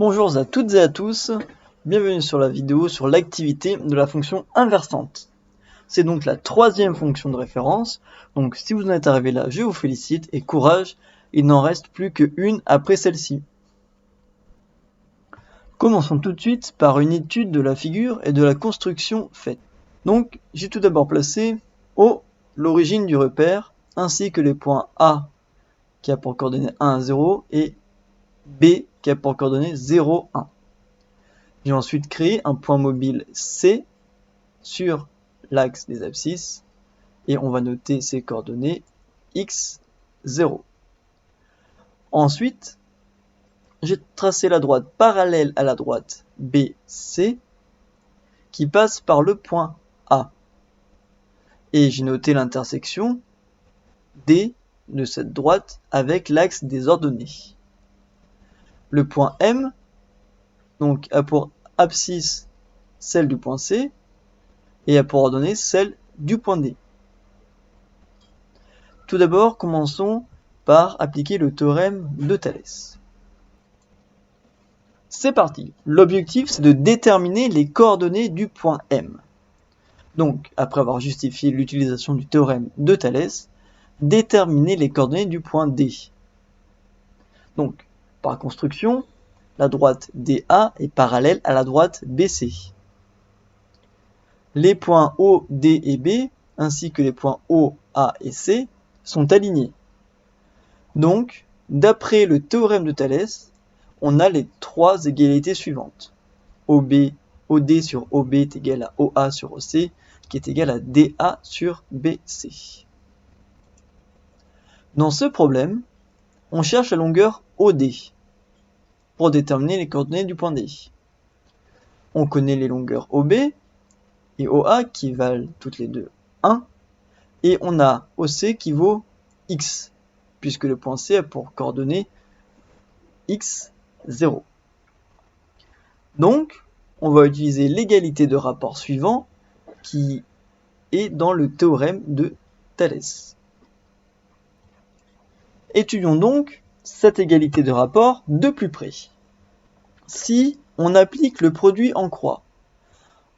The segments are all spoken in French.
Bonjour à toutes et à tous, bienvenue sur la vidéo sur l'activité de la fonction inversante. C'est donc la troisième fonction de référence, donc si vous en êtes arrivé là, je vous félicite et courage, il n'en reste plus qu'une après celle-ci. Commençons tout de suite par une étude de la figure et de la construction faite. Donc j'ai tout d'abord placé O l'origine du repère, ainsi que les points A qui a pour coordonnées 1, 0 et B qui a pour coordonnées 0, 1. J'ai ensuite créé un point mobile C sur l'axe des abscisses et on va noter ses coordonnées x, 0. Ensuite, j'ai tracé la droite parallèle à la droite BC qui passe par le point A. Et j'ai noté l'intersection D de cette droite avec l'axe des ordonnées. Le point M donc, a pour abscisse celle du point C et a pour ordonnée celle du point D. Tout d'abord, commençons par appliquer le théorème de Thalès. C'est parti. L'objectif, c'est de déterminer les coordonnées du point M. Donc, après avoir justifié l'utilisation du théorème de Thalès, déterminer les coordonnées du point D. Donc, par construction, la droite DA est parallèle à la droite BC. Les points O, D et B, ainsi que les points O, A et C, sont alignés. Donc, d'après le théorème de Thalès, on a les trois égalités suivantes. OD sur OB est égal à OA sur OC, qui est égal à DA sur BC. Dans ce problème, on cherche la longueur OD pour déterminer les coordonnées du point D. On connaît les longueurs OB et OA qui valent toutes les deux 1, et on a OC qui vaut X, puisque le point C a pour coordonnées X, 0. Donc, on va utiliser l'égalité de rapport suivant qui est dans le théorème de Thalès. Étudions donc cette égalité de rapport de plus près. Si on applique le produit en croix,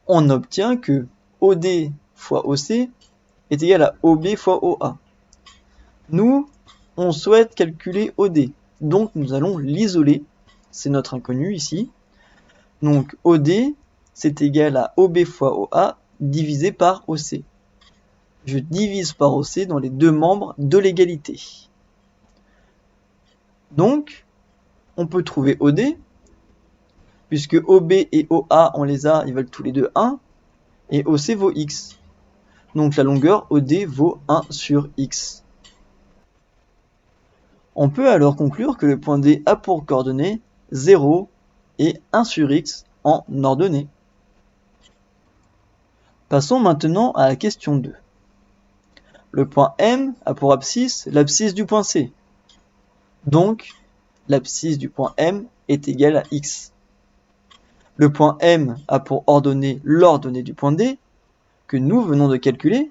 on obtient que OD fois OC est égal à OB fois OA. Nous, on souhaite calculer OD, donc nous allons l'isoler, c'est notre inconnu ici. Donc OD, c'est égal à OB fois OA divisé par OC. Je divise par OC dans les deux membres de l'égalité. Donc, on peut trouver OD, puisque OB et OA, on les a, ils valent tous les deux 1, et OC vaut X. Donc la longueur OD vaut 1 sur X. On peut alors conclure que le point D a pour coordonnées 0 et 1 sur X en ordonnée. Passons maintenant à la question 2. Le point M a pour abscisse l'abscisse du point C. Donc, l'abscisse du point M est égale à X. Le point M a pour ordonnée l'ordonnée du point D, que nous venons de calculer,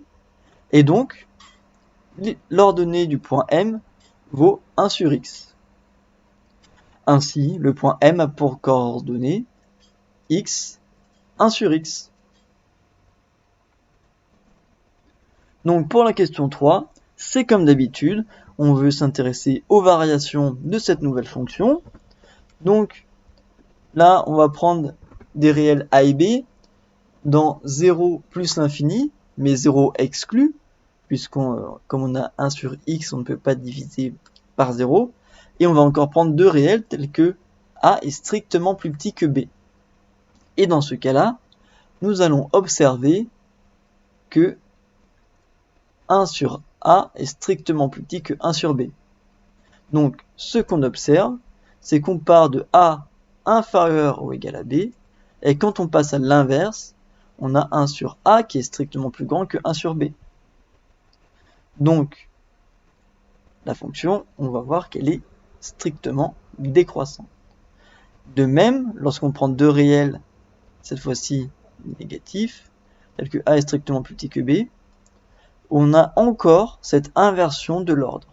et donc, l'ordonnée du point M vaut 1 sur X. Ainsi, le point M a pour coordonnée X, 1 sur X. Donc pour la question 3, c'est comme d'habitude, on veut s'intéresser aux variations de cette nouvelle fonction. Donc là, on va prendre des réels a et b dans 0 plus l'infini, mais 0 exclu, puisqu'on, comme on a 1 sur x, on ne peut pas diviser par 0. Et on va encore prendre deux réels tels que a est strictement plus petit que b. Et dans ce cas-là, nous allons observer que 1 sur A est strictement plus petit que 1 sur B. Donc, ce qu'on observe, c'est qu'on part de A inférieur ou égal à B, et quand on passe à l'inverse, on a 1 sur A qui est strictement plus grand que 1 sur B. Donc, la fonction, on va voir qu'elle est strictement décroissante. De même, lorsqu'on prend deux réels, cette fois-ci négatifs, tels que A est strictement plus petit que B, on a encore cette inversion de l'ordre.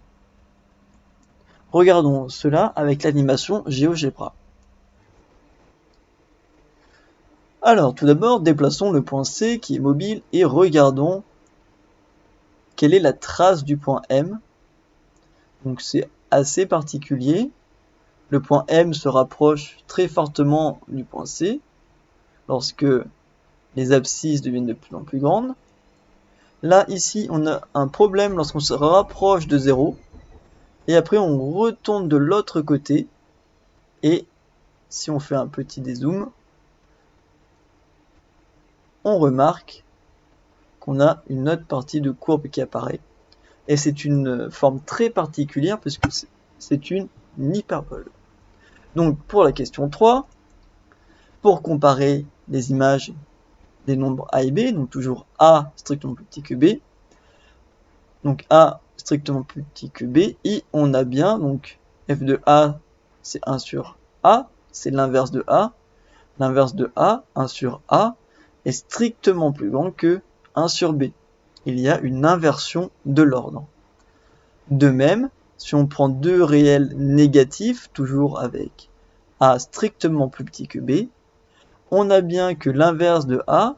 Regardons cela avec l'animation GeoGebra. Alors, tout d'abord, déplaçons le point C qui est mobile et regardons quelle est la trace du point M. Donc c'est assez particulier. Le point M se rapproche très fortement du point C lorsque les abscisses deviennent de plus en plus grandes. Là, ici, on a un problème lorsqu'on se rapproche de 0. Et après, on retourne de l'autre côté. Et si on fait un petit dézoom, on remarque qu'on a une autre partie de courbe qui apparaît. Et c'est une forme très particulière puisque c'est une hyperbole. Donc pour la question 3, pour comparer les images des nombres a et b, donc toujours a strictement plus petit que b, donc a strictement plus petit que b, et on a bien, donc f de a c'est 1 sur a, c'est l'inverse de a, 1 sur a, est strictement plus grand que 1 sur b. Il y a une inversion de l'ordre. De même, si on prend deux réels négatifs, toujours avec a strictement plus petit que b, on a bien que l'inverse de a,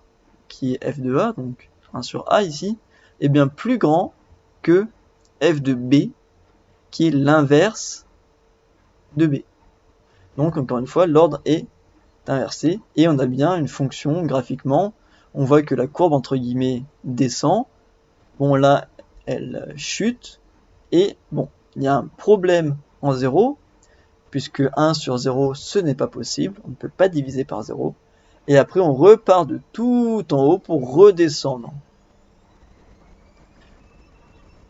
qui est f de a, donc 1 sur a ici, est bien plus grand que f de b, qui est l'inverse de b. Donc encore une fois, l'ordre est inversé, et on a bien une fonction graphiquement, on voit que la courbe entre guillemets descend, bon là elle chute, et bon, il y a un problème en 0, puisque 1 sur 0 ce n'est pas possible, on ne peut pas diviser par 0, et après on repart de tout en haut pour redescendre.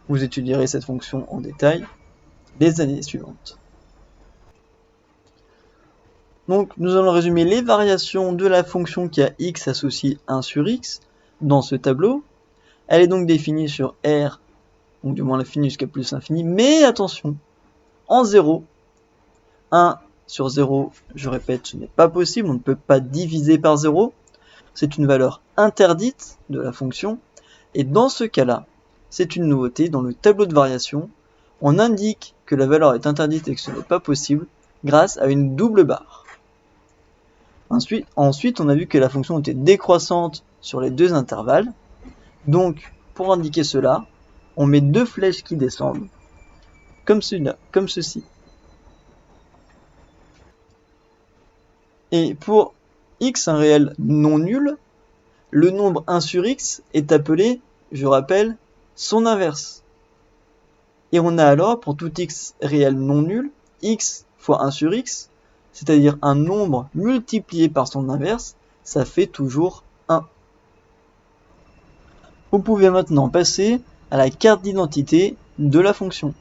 Vous étudierez cette fonction en détail les années suivantes. Donc nous allons résumer les variations de la fonction qui a x associé 1 sur x dans ce tableau. Elle est donc définie sur R, donc du moins l'infini jusqu'à plus l'infini, mais attention, en 0, 1 sur 0, je répète, ce n'est pas possible, on ne peut pas diviser par 0, c'est une valeur interdite de la fonction, et dans ce cas-là, c'est une nouveauté, dans le tableau de variation, on indique que la valeur est interdite et que ce n'est pas possible grâce à une double barre. Ensuite, on a vu que la fonction était décroissante sur les deux intervalles. Donc, pour indiquer cela, on met deux flèches qui descendent, comme ceci. Et pour x, un réel non nul, le nombre 1 sur x est appelé, je rappelle, son inverse. Et on a alors, pour tout x réel non nul, x fois 1 sur x, c'est-à-dire un nombre multiplié par son inverse, ça fait toujours 1. Vous pouvez maintenant passer à la carte d'identité de la fonction.